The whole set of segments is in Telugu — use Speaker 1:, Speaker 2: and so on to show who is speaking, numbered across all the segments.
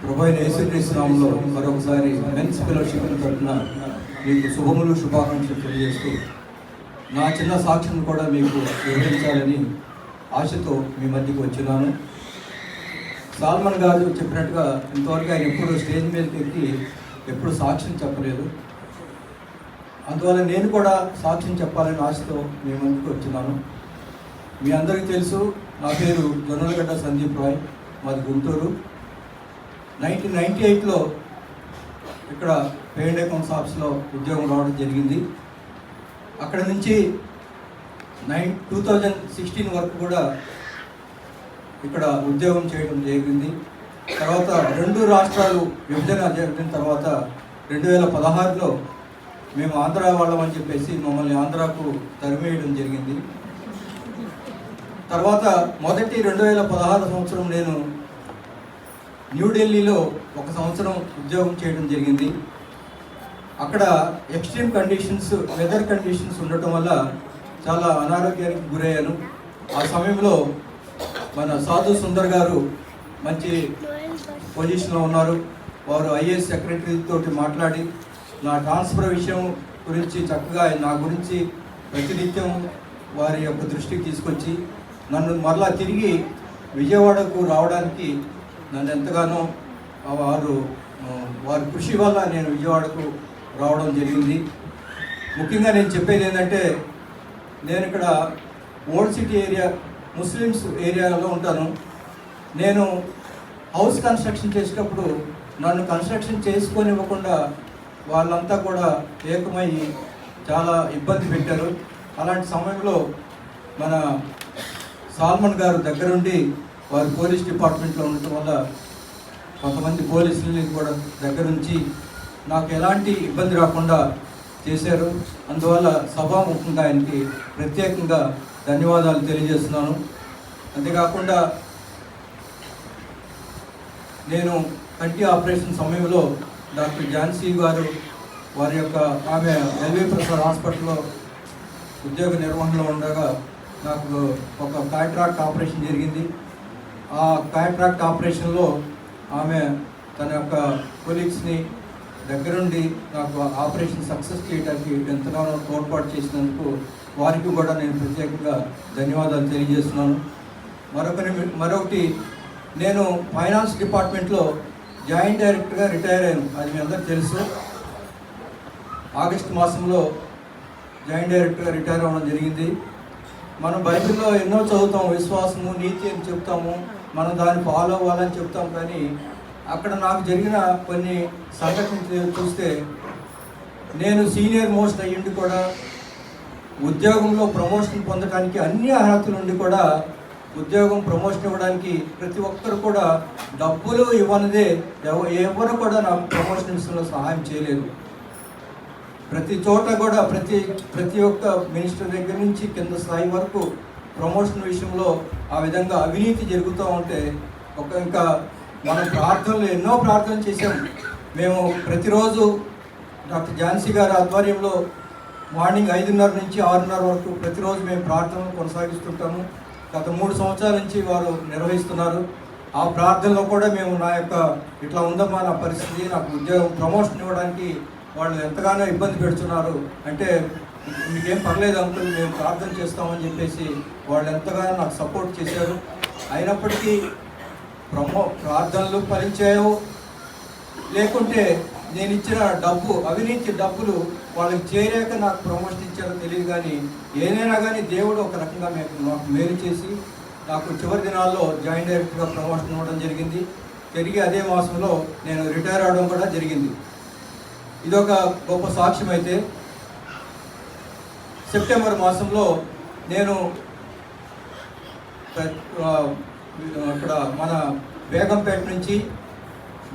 Speaker 1: ప్రభువైన యేసుక్రీస్తు నామములో మరొకసారి మెన్స్ ఫెలోషిప్ తరఫున మీకు శుభములు శుభాకాంక్షలు తెలియజేస్తూ నా చిన్న సాక్ష్యం కూడా మీకు వివరించాలని ఆశతో మీ మధ్యకు వచ్చినాను. సాల్మన్ గారు చెప్పినట్టుగా ఇంతవరకు ఆయన ఎప్పుడు స్టేజ్ మీదకి ఎక్కి ఎప్పుడు సాక్ష్యం చెప్పలేదు. అందువల్ల నేను కూడా సాక్ష్యం చెప్పాలని ఆశతో మీ ముందుకు వచ్చినాను. మీ అందరికీ తెలుసు, నా పేరు జొన్నలగడ్డ సందీప్ రాయ్, మాది గుంటూరు. 1998లో ఇక్కడ పేడ్ అకౌంట్స్ ఆఫీస్లో ఉద్యోగం రావడం జరిగింది. అక్కడ నుంచి 2016 వరకు కూడా ఇక్కడ ఉద్యోగం చేయడం జరిగింది. తర్వాత 2 రాష్ట్రాలు విభజన జరిగిన తర్వాత 2016లో మేము ఆంధ్ర వాళ్ళం అని చెప్పేసి మమ్మల్ని ఆంధ్రాకు తరిమేయడం జరిగింది. తర్వాత మొదటి 2016 సంవత్సరం నేను న్యూఢిల్లీలో 1 సంవత్సరం ఉద్యోగం చేయడం జరిగింది. అక్కడ ఎక్స్ట్రీమ్ కండిషన్స్, వెదర్ కండిషన్స్ ఉండటం వల్ల చాలా అనారోగ్యానికి గురయ్యాను. ఆ సమయంలో మన సాధు సుందర్ గారు మంచి పొజిషన్లో ఉన్నారు. వారు ఐఏఎస్ సెక్రటరీ తోటి మాట్లాడి నా ట్రాన్స్ఫర్ విషయం గురించి చక్కగా నా గురించి ప్రతినిత్యం వారి యొక్క దృష్టికి తీసుకొచ్చి నన్ను మరలా తిరిగి విజయవాడకు రావడానికి నన్ను ఎంతగానో వారి కృషి వల్ల నేను విజయవాడకు రావడం జరిగింది. ముఖ్యంగా నేను చెప్పేది ఏంటంటే, నేను ఇక్కడ ఓల్డ్ సిటీ ఏరియా ముస్లిమ్స్ ఏరియాలో ఉంటాను. నేను హౌస్ కన్స్ట్రక్షన్ చేసేటప్పుడు నన్ను కన్స్ట్రక్షన్ చేసుకోనివ్వకుండా వాళ్ళంతా కూడా ఏకమై చాలా ఇబ్బంది పెట్టారు. అలాంటి సమయంలో మన సాల్మన్ గారు దగ్గరుండి వారు పోలీస్ డిపార్ట్మెంట్లో ఉండటం వల్ల కొంతమంది పోలీసులని కూడా దగ్గరుంచి నాకు ఎలాంటి ఇబ్బంది రాకుండా చేశారు. అందువల్ల సభాముఖంగా ఆయనకి ప్రత్యేకంగా ధన్యవాదాలు తెలియజేస్తున్నాను. అంతేకాకుండా నేను కంటి ఆపరేషన్ సమయంలో డాక్టర్ ఝాన్సీ గారు వారి యొక్క ఆమె ఎల్వి ప్రసాద్ హాస్పిటల్లో ఉద్యోగ నిర్వహణలో ఉండగా నాకు ఒక కాంట్రాక్ట్ ఆపరేషన్ జరిగింది. ఆ కాంట్రాక్ట్ ఆపరేషన్లో ఆమె తన యొక్క కొలీగ్స్ని దగ్గరుండి నాకు ఆపరేషన్ సక్సెస్ చేయడానికి ఎంతగానో తోడ్పాటు చేసినందుకు వారికి కూడా నేను ప్రత్యేకంగా ధన్యవాదాలు తెలియజేస్తున్నాను. మరొకటి, నేను ఫైనాన్స్ డిపార్ట్మెంట్లో జాయింట్ డైరెక్టర్గా రిటైర్ అయ్యాను. అది మీ అందరికీ తెలుసు. ఆగస్టు మాసంలో జాయింట్ డైరెక్టర్గా రిటైర్ అవ్వడం జరిగింది. మనం బైబిల్లో ఎన్నో చదువుతాం, విశ్వాసము నీతి అని చెప్తాము, మనం దాన్ని ఫాలో అవ్వాలని చెప్తాం. కానీ అక్కడ నాకు జరిగిన కొన్ని సంఘటనలు చూస్తే, నేను సీనియర్ మోస్ట్ అయ్యిండి కూడా ఉద్యోగంలో ప్రమోషన్ పొందడానికి అన్ని అర్హతలు ఉండి కూడా ఉద్యోగం ప్రమోషన్ ఇవ్వడానికి ప్రతి ఒక్కరు కూడా డబ్బులు ఇవ్వనిదే ఎవరు కూడా నాకు ప్రమోషన్ విషయంలో సహాయం చేయలేదు. ప్రతి చోట కూడా ప్రతి ఒక్క మినిస్టర్ దగ్గర నుంచి కింద స్థాయి వరకు ప్రమోషన్ విషయంలో ఆ విధంగా అవినీతి జరుగుతూ ఉంటే ఇంకా మనం ప్రార్థనలు ఎన్నో ప్రార్థనలు చేశాం. మేము ప్రతిరోజు డాక్టర్ ఝాన్సీ గారి ఆధ్వర్యంలో మార్నింగ్ 5:30 నుంచి 6:30 వరకు ప్రతిరోజు మేము ప్రార్థనలు కొనసాగిస్తుంటాము. గత 3 సంవత్సరాల నుంచి వారు నిర్వహిస్తున్నారు. ఆ ప్రార్థనలో కూడా మేము నా యొక్క ఇట్లా ఉందమ్మా నా పరిస్థితి, నాకు ఉద్యోగం ప్రమోషన్ ఇవ్వడానికి వాళ్ళు ఎంతగానో ఇబ్బంది పెడుతున్నారు అంటే, మీకేం పర్లేదు అంకుల్, మేము ప్రార్థన చేస్తామని చెప్పేసి వాళ్ళు ఎంతగానో నాకు సపోర్ట్ చేశారు. అయినప్పటికీ ప్రార్థనలు ఫలించాయో లేకుంటే నేను ఇచ్చిన అవినీతి డబ్బులు వాళ్ళకి చేరాక నాకు ప్రమోషన్ ఇచ్చారో తెలియదు. కానీ ఏదైనా కానీ దేవుడు ఒక రకంగా నాకు మేలు చేసి నాకు చివరి దినాల్లో జాయింట్ డైరెక్టర్గా ప్రమోషన్ ఇవ్వడం జరిగింది. తిరిగి అదే మాసంలో నేను రిటైర్ అవడం కూడా జరిగింది. ఇదొక గొప్ప సాక్ష్యం. అయితే సెప్టెంబర్ మాసంలో నేను అక్కడ మన బేగంపేట నుంచి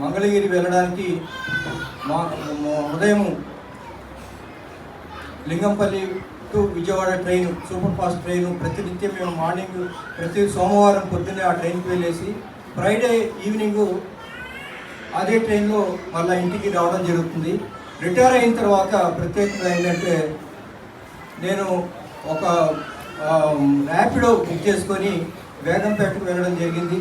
Speaker 1: మంగళగిరి వెళ్ళడానికి ఉదయం Lingampally to Vijayawada train, super fast train ప్రతినిత్యం మేము మార్నింగ్ ప్రతి సోమవారం పొద్దున్నే ఆ ట్రైన్కి వెళ్ళేసి ఫ్రైడే ఈవినింగ్ అదే ట్రైన్లో మళ్ళీ ఇంటికి రావడం జరుగుతుంది. రిటైర్ అయిన తర్వాత ప్రత్యేకంగా ఏంటంటే, నేను ఒక ర్యాపిడో బుక్ చేసుకొని బేగంపేటకు వెళ్ళడం జరిగింది.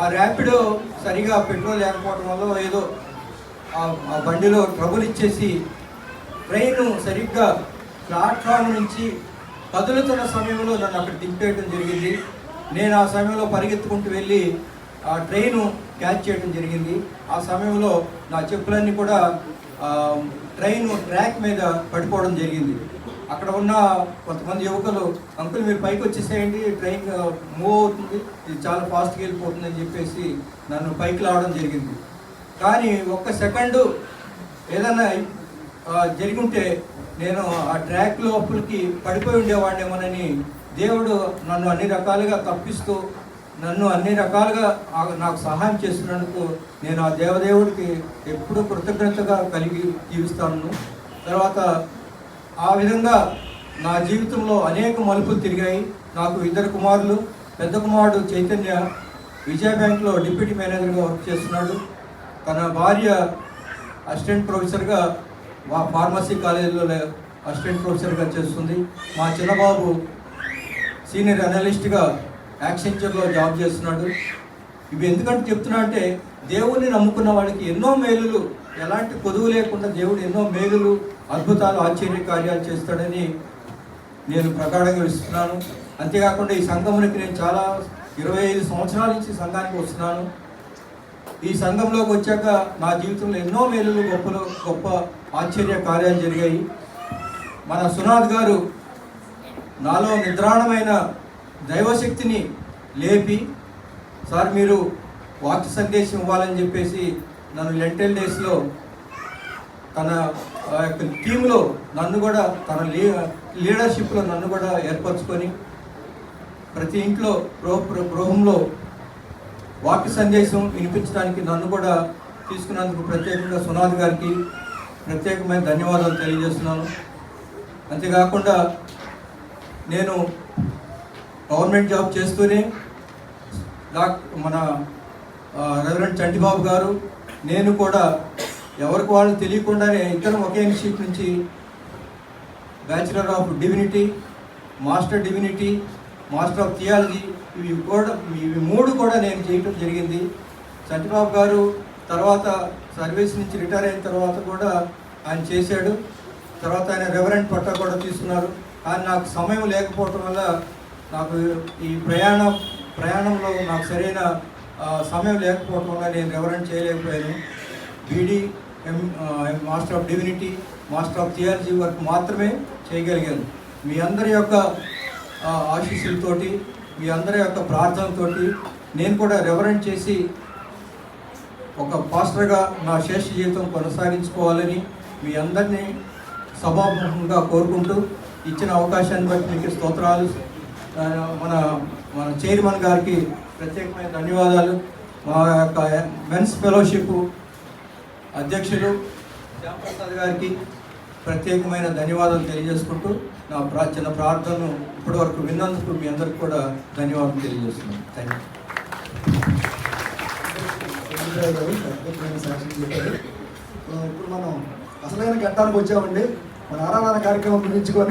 Speaker 1: ఆ ర్యాపిడో సరిగా పెట్రోల్ లేకపోవడం వల్ల ఏదో ఆ బండిలో ట్రబుల్ ఇచ్చేసి ట్రైను సరిగ్గా ప్లాట్ఫామ్ నుంచి కదులుతున్న సమయంలో నన్ను అక్కడ దింపేయడం జరిగింది. నేను ఆ సమయంలో పరిగెత్తుకుంటూ వెళ్ళి ఆ ట్రైను క్యాచ్ చేయడం జరిగింది. ఆ సమయంలో నా చెప్పులన్నీ కూడా ట్రైన్ ట్రాక్ మీద పడిపోవడం జరిగింది. అక్కడ ఉన్న కొంతమంది యువకులు, అంకుల్ మీరు పైకి వచ్చేసేయండి, ట్రైన్ మూవ్ అవుతుంది, ఇది చాలా ఫాస్ట్గా వెళ్ళిపోతుంది అని చెప్పేసి నన్ను పైకి లావడం జరిగింది. కానీ ఒక్క సెకండు ఏదన్నా జరిగింటే నేను ఆ ట్రాక్ లోపలికి పడిపోయి ఉండేవాడినేమోనని దేవుడు నన్ను అన్ని రకాలుగా తప్పిస్తూ నన్ను అన్ని రకాలుగా నాకు సహాయం చేస్తున్నందుకు నేను ఆ దేవదేవుడికి ఎప్పుడూ కృతజ్ఞతగా కలిగి జీవిస్తాను. తర్వాత ఆ విధంగా నా జీవితంలో అనేక మలుపులు తిరిగాయి. నాకు 2 కుమారులు. పెద్ద కుమారుడు చైతన్య విజయ బ్యాంక్లో డిప్యూటీ మేనేజర్గా వర్క్ చేస్తున్నాడు. తన భార్య అసిస్టెంట్ ప్రొఫెసర్గా ఫార్మసీ కాలేజీలో అసిస్టెంట్ ప్రొఫెసర్గా చేస్తుంది. మా చిన్నబాబు సీనియర్ అనలిస్ట్గా యాక్సెంచర్లో జాబ్ చేస్తున్నాడు. ఇవి ఎందుకంటే చెప్తున్నా అంటే దేవుణ్ణి నమ్ముకున్న వాడికి ఎన్నో మేలులు, ఎలాంటి కొదువు లేకుండా దేవుడు ఎన్నో మేలులు, అద్భుతాలు, ఆశ్చర్య కార్యాలు చేస్తాడని నేను ప్రగాఢంగా విస్తున్నాను. అంతేకాకుండా ఈ సంఘమునికి నేను చాలా 25 సంవత్సరాల నుంచి సంఘానికి వస్తున్నాను. ఈ సంఘంలోకి వచ్చాక నా జీవితంలో ఎన్నో మేలులు, గొప్ప ఆశ్చర్య కార్యాలు జరిగాయి. మన సునాథ్ గారు నాలో నిద్రాణమైన దైవశక్తిని లేపి, సార్ మీరు వాక్య సందేశం ఇవ్వాలని చెప్పేసి నన్ను లెంటెల్ డేస్లో తన యొక్క టీంలో నన్ను కూడా, తన లీడర్షిప్లో నన్ను కూడా ఏర్పరచుకొని ప్రతి ఇంట్లో గృహంలో వాక్య సందేశం వినిపించడానికి నన్ను కూడా తీసుకున్నందుకు ప్రత్యేకంగా సునాథ్ గారికి ప్రత్యేకమైన ధన్యవాదాలు తెలియజేస్తున్నాను. అంతేకాకుండా నేను గవర్నమెంట్ జాబ్ చేస్తూనే మన రెవరెండ్ చంటిబాబు గారు, నేను కూడా ఎవరికి వాళ్ళు తెలియకుండానే ఇద్దరం ఒకే ఇన్స్టిట్యూట్ నుంచి bachelor of divinity, master divinity, master of theology ఇవి 3 కూడా నేను చేయటం జరిగింది. చంటిబాబు గారు తర్వాత సర్వీస్ నుంచి రిటైర్ అయిన తర్వాత కూడా ఆయన చేశాడు. తర్వాత ఆయన రెవరెంట్ పట్టా కూడా తీసుకున్నారు. కానీ నాకు సమయం లేకపోవటం వల్ల నాకు ఈ ప్రయాణంలో నాకు సరైన సమయం లేకపోవటం వల్ల నేను రెవరెంట్ చేయలేకపోయాను. BD, master of divinity, master of theology వరకు మాత్రమే చేయగలిగాను. మీ అందరి యొక్క ఆశీస్సులతోటి, మీ అందరి యొక్క ప్రార్థనతోటి నేను కూడా రెవరెంట్ చేసి ఒక పాస్టర్గా నా శేష జీవితం కొనసాగించుకోవాలని మీ అందరినీ సభాముఖంగా కోరుకుంటూ ఇచ్చిన అవకాశాన్ని బట్టి మీకు స్తోత్రాలు. మన చైర్మన్ గారికి ప్రత్యేకమైన ధన్యవాదాలు. మా యొక్క మెన్స్ ఫెలోషిప్ అధ్యక్షులు శ్యామప్రసాద్ గారికి ప్రత్యేకమైన ధన్యవాదాలు తెలియజేసుకుంటూ నా చిన్న ప్రార్థనను ఇప్పటి వరకు విన్నందుకు మీ అందరికి కూడా ధన్యవాదాలు తెలియజేస్తున్నాను. Thank
Speaker 2: you. ఇప్పుడు మనం అసలైన ఘట్టానికి వచ్చామండి. మన ఆరాధన కార్యక్రమం ముగించుకొని